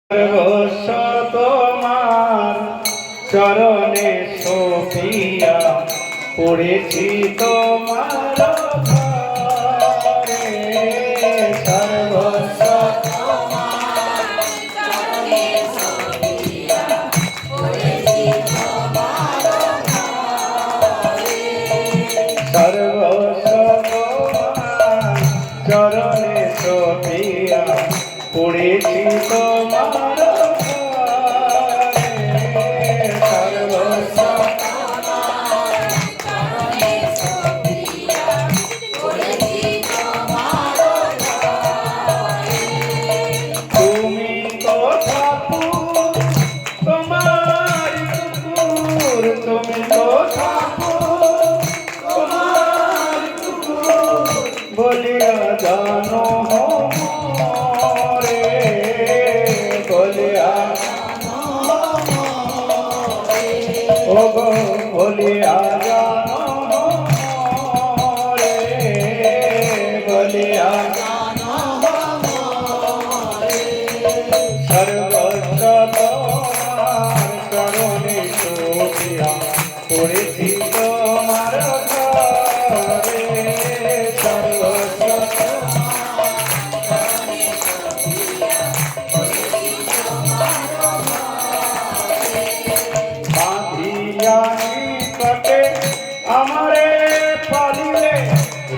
সর্বস্ব তোমার চরণে সোফিয়া পড়েছি তোমার ঘরে। সর্বস্ব তোমার চরণে সোফিয়া পড়েছি তোমার ঘরে। সর্বস্ব তোমার চরণে সোফিয়া পড়েছি তোমার ঘরে। সর্বস্ব তোমার চরণে সোফিয়া পড়েছি তোমার ঘরে। তুমি তো ঠাকুর তোমার কুকুর, তুমি তো ঠাকুর তোমার কুকুর বলিয়া জানো বলিয়া জানো রে, বলিয়া জানো রে। সর্বস্ব তোমার চরণে সোফিয়া পড়েছি তোমার ঘরে। সর্বস্ব নিকটে আমারে পালিলে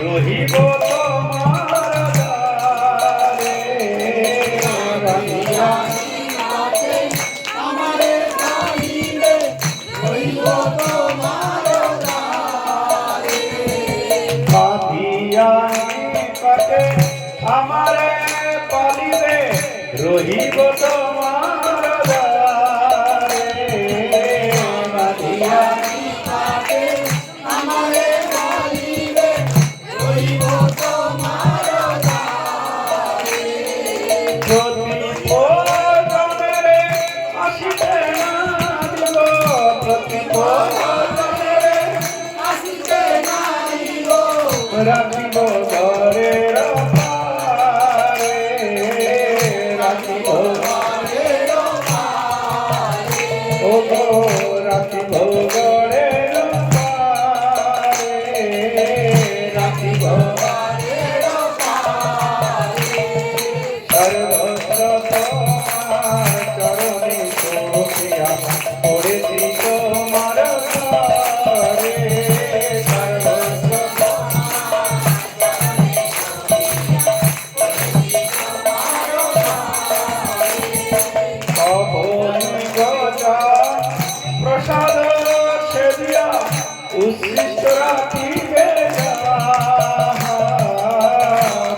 রহিব তোমার দ্বারে। বাঁধিয়া নিকটে আমারে পালিলে রহিব তোমার দ্বারে। বাঁধিয়া নিকটে আমারে পালিলে রহিব তোমার দ্বারে। বাঁধিয়া রাখিব ঘরের পারে, রাখিব ঘরের পারে, ও গো রাখিব ঘরের পারে, রাখিব ঘরের পারে। সর্বস্ব তোমার চরণে সোফিয়া পড়েছি তোমার ঘরে। প্রসাদ সেবিয়া উচ্ছিষ্ট রাখিবে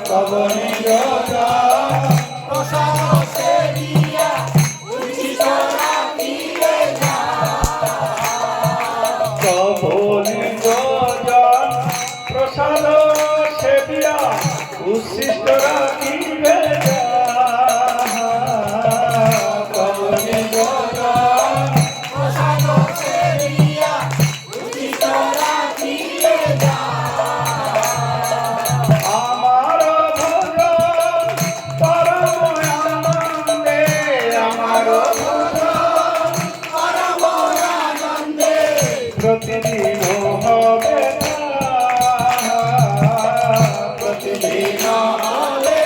পবনী প্রসাদ সেবিয়া উচ্ছিষ্ট রাখিবে পবনী প্রসাদ সেবিয়া উচ্ছিষ্ট রাখিবে পবনী প্রতিদিন হবে প্রতিদিন হবে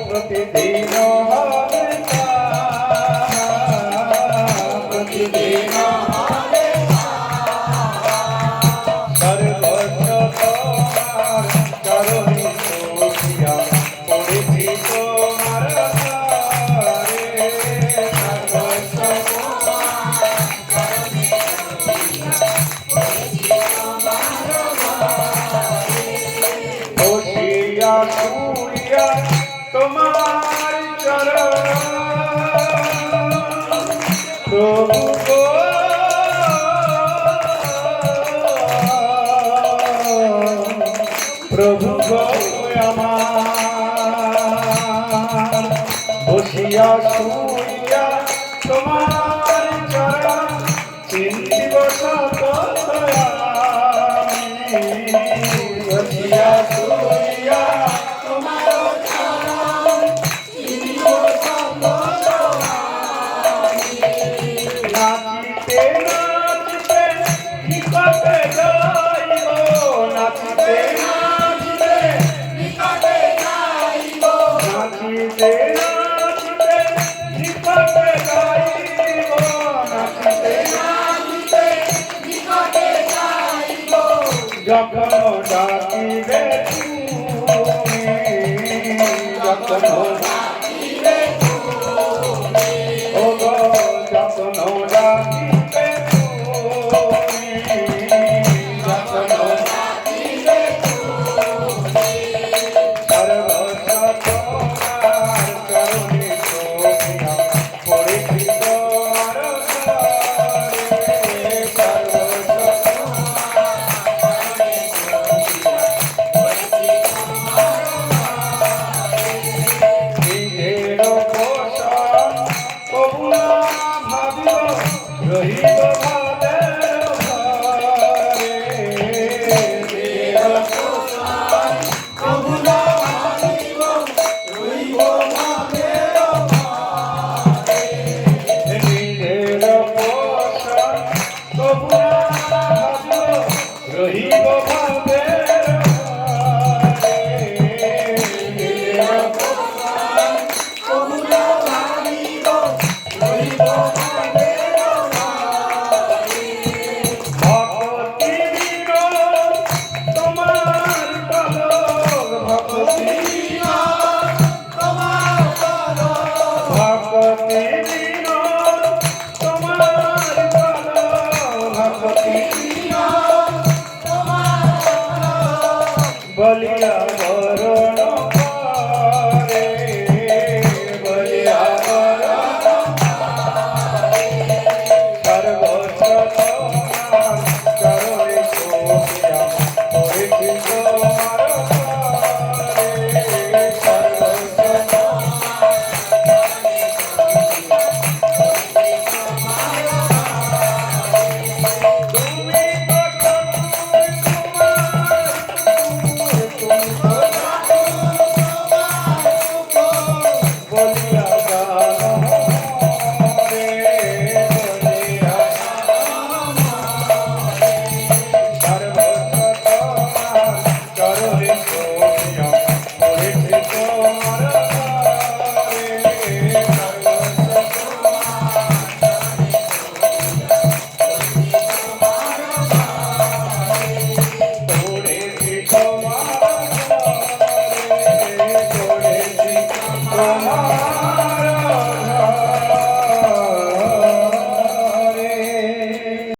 প্রতিদিন হবে প্রতিদিন হবে। সর্বস্ব তোমার চরণে সোফিয়া পড়েছি তোমার ঘরে। সর্বস্ব বসিয়া শুইয়া তোমার চরণ প্রভু গো, প্রভু গো আমার। বসিয়া শুইয়া তোমার চরণ চিন্তিব সতয়ামি। বসিয়া শুইয়া তোমার চরণ নাচিতে নাচিতে নিকটে যাইব নাচিতে নাচিতে নিকটে যাইব যখন ডাকিবে তুমি যখন